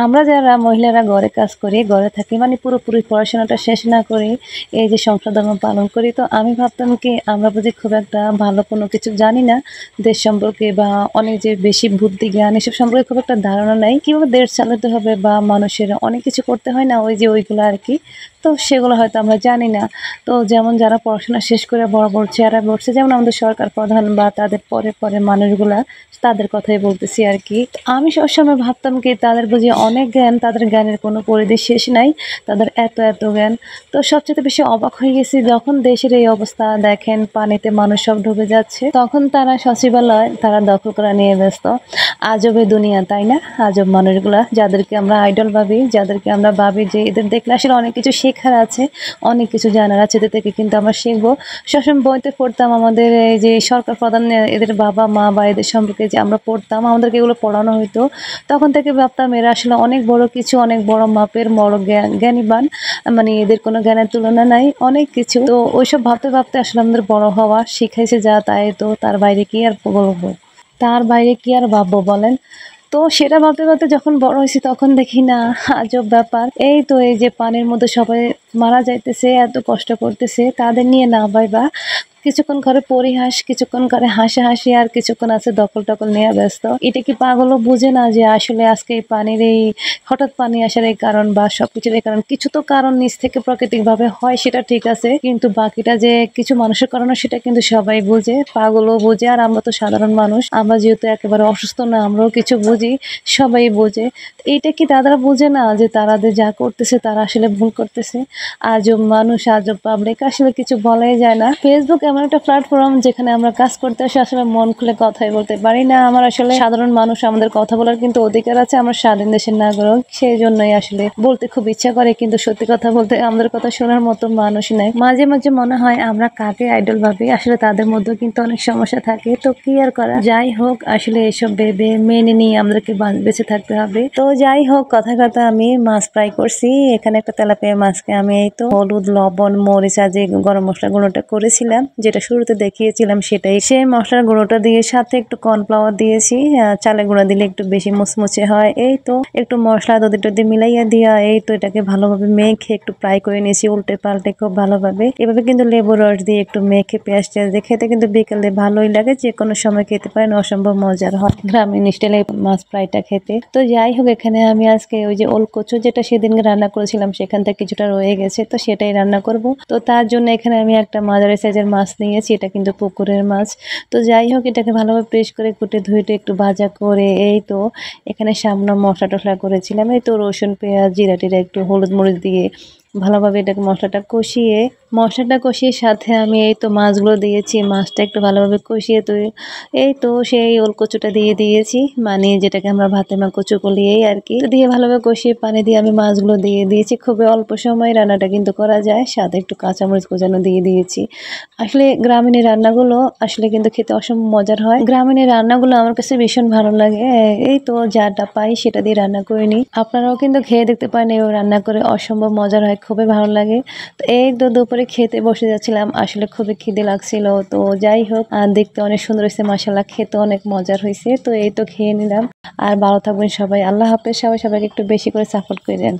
আমরা যারা মহিলারা ঘরে কাজ করি, ঘরে থাকি মানে পুরোপুরি পড়াশোনাটা শেষ না করে এই যে সংসার ধর্ম পালন করি, তো আমি ভাবতাম কি আমরা বুঝি খুব একটা ভালো কোনো কিছু জানি না দেশ সম্পর্কে, বা অনেক যে বেশি বুদ্ধি জ্ঞান এসব সম্পর্কে খুব একটা ধারণা নাই। কিভাবে দেশ চালাতে হবে বা মানুষের অনেক কিছু করতে হয় না, ওই যে ওইগুলো আরকি। তো সেগুলো হয়তো আমরা জানি না। তো যেমন যারা পড়াশোনা শেষ করে বড়, বড় চেয়ারে বসছে, যেমন আমাদের সরকার প্রধান বা তাদের পরে মানুষগুলা, তাদের কথাই বলতেছি আরকি। আমি সবসময় ভাবতাম কি তাদের বুঝি অনেক জ্ঞান, তাদের জ্ঞানের কোনো পরিধি শেষ নাই। তাদের এত জ্ঞান। তো সবচাইতে বেশি অবাক হয়ে গেছি যখন দেশের এই অবস্থা দেখেন, পানিতে মানুষ সব ডুবে যাচ্ছে। তখন তারা সচিবালয় তারা দখল করা নিয়ে ব্যস্ত। আজব এ দুনিয়া, তাই না? আজব মানুষগুলা, যাদেরকে আমরা আইডল ভাবি, যাদেরকে আমরা ভাবি যে এদের দেখলে আসলে অনেক কিছু শেখার আছে, অনেক কিছু জানার আছে, এদের থেকে কিন্তু আমরা শিখবো। সবসময় বইতে পড়তাম আমাদের এই যে সরকার প্রধান এদের বাবা-মা বা এদের সম্পর্কে যে আমরা পড়তাম, আমাদেরকে এগুলো পড়ানো হইতো। তখন থেকে ভাবতাম এরা আসলে অনেক বড় কিছু, অনেক বড় মাপের বড় জ্ঞানীবান। মানে এদের কোনো জ্ঞানের তুলনা নাই, অনেক কিছু। তো ওইসব ভাবতে আসলে আমাদের বড় হওয়া শিখাইছে যা তাই, তো তার বাইরে কি আর বলবো? তার বাইরে কি আর ভাববো বলেন? তো সেটা ভাবতে যখন বড় হইছি তখন দেখি না, আজব ব্যাপার। এই তো এই যে পানির মধ্যে সবাই মারা যাইতেছে, এত কষ্ট করতেছে, তাদের নিয়ে না ভাইবা কিছুক্ষণ করে পরিহাস, কিছুক্ষণ করে হাসাহাসি, আর কিছুক্ষণ আছে দখল-টখল নিয়ে ব্যস্ত। এটা কি পাগলও বুঝে না যে আসলে আজকে এই পানির এই হঠাৎ পানি আসার এই কারণ বা সবকিছুর এই কারণ, কিছু তো কারণ নিজ থেকে প্রাকৃতিকভাবে হয় সেটা ঠিক আছে। কিন্তু বাকিটা যে কিছু মানুষের কারণে সেটা কিন্তু সবাই বুঝে, পাগলও বুঝে, আর আমরা তো সাধারণ মানুষ। আমরা যেহেতু একেবারে অসুস্থ না, আমরাও কিছু বুঝি, সবাই বোঝে। এইটা কি তারা বুঝে না যে তারাদের যা করতেছে তারা আসলে ভুল করতেছে? আজব মানুষ, আজব পাবলিক, আসলে কিছু বলাই যায় না। ফেসবুক এমন একটা প্ল্যাটফর্ম যেখানে আমরা কাজ করতে এসে আসলে মন খুলে কথাই বলতে পারি না। আমার আসলে সাধারণ মানুষ, আমাদের কথা বলার কিন্তু অধিকার আছে, আমরা স্বাধীন দেশের নাগরিক, সেই জন্যই আসলে বলতে খুব ইচ্ছা করে, কিন্তু সত্যি কথা বলতে আমাদের কথা শোনার মতো মানুষ নাই। মাঝে মাঝে মনে হয় আমরা কাকে আইডল ভাবি, আসলে তাদের মধ্যেও কিন্তু অনেক সমস্যা থাকে। তো কি আর করা, যাই হোক, আসলে এসব ভেবে মেনে নিয়ে আমাদেরকে বেঁচে থাকতে হবে। তো যাই হোক, কথা আমি মাছ ফ্রাই করছি। এখানে একটা তেলাপিয়া মাছকে আমি এই তো হলুদ, লবণ, মরিচ আর যে গরম মশলা গুঁড়োটা করেছিলাম, যেটা শুরুতে দেখিয়েছিলাম, সেটাই সেই মশলার গুঁড়োটা দিয়ে সাথে একটু কর্নফ্লাওয়ার দিয়েছি। চালের গুঁড়া দিলে একটু বেশি মুচমুচে হয়। এই তো একটু মশলা টদি মিলাইয়া দিয়া এই তো এটাকে ভালোভাবে মেখে একটু ফ্রাই করে নিয়েছি, উল্টে পাল্টে খুব ভালোভাবে। এভাবে কিন্তু লেবুর রস দিয়ে একটু মেখে পেঁয়াজ টেয়াজ দিয়ে খেতে কিন্তু বিকেলে ভালোই লাগে, যে কোনো সময় খেতে পারেন, অসম্ভব মজার হয় গ্রামীণ স্টাইলে মাছ ফ্রাইটা খেতে। তো যাই হোক, এখানে আমি আজকে ওই যে ওল কচু যেটা সেদিনকে রান্না করেছিলাম সেখান থেকে কিছুটা রয়ে গেছে, তো সেটাই রান্না করব। তো তার জন্য এখানে আমি একটা মাঝারি সাইজের মাছ নিয়েছি, এটা কিন্তু পুকুরের মাছ। তো যাই হোক, এটাকে ভালোভাবে পেস্ট করে কুটে ধুয়ে একটু ভাজা করে এই তো এখানে সামান্য মশলা টশলা করেছিলাম, এই তো রসুন পেঁয়াজ জিরা টিরা একটু হলুদ মরিচ দিয়ে ভালোভাবে এটাকে মশলাটা কষিয়ে সাথে আমি এই তো মাছগুলো দিয়েছি। মাছটা একটু ভালোভাবে কষিয়ে তো এই তো সেই ওল কচুটা দিয়ে দিয়েছি, মানে যেটাকে আমরা ভাতে মা কচু বলি, এই আর কি। তো দিয়ে ভালোভাবে কষিয়ে পানি দিয়ে আমি মাছগুলো দিয়ে দিয়েছি। খুবই অল্প সময় রান্নাটা কিন্তু করা যায়, সাথে একটু কাঁচামরিচ কোচানো দিয়ে দিয়েছি। আসলে গ্রামীণ রান্নাগুলো আসলে কিন্তু খেতে অসম্ভব মজার হয়। গ্রামীণ রান্নাগুলো আমার কাছে ভীষণ ভালো লাগে। এই তো যাটা পাই সেটা দিয়ে রান্না করে নিই। আপনারাও কিন্তু খেয়ে দেখতে পারেন, এও রান্না করে অসম্ভব মজার হয়, খুবই ভালো লাগে। তো এই তো দুপুরে খেতে বসে যাচ্ছিলাম, আসলে খুবই খিদে লাগছিল। তো যাই হোক, দেখতে অনেক সুন্দর হয়েছে মাশাআল্লাহ, খেতে অনেক মজার হয়েছে। তো এই তো খেয়ে নিলাম। আর ভালো থাকবেন সবাই, আল্লাহ হাফেজ। সবাইকে একটু বেশি করে সাপোর্ট করেন।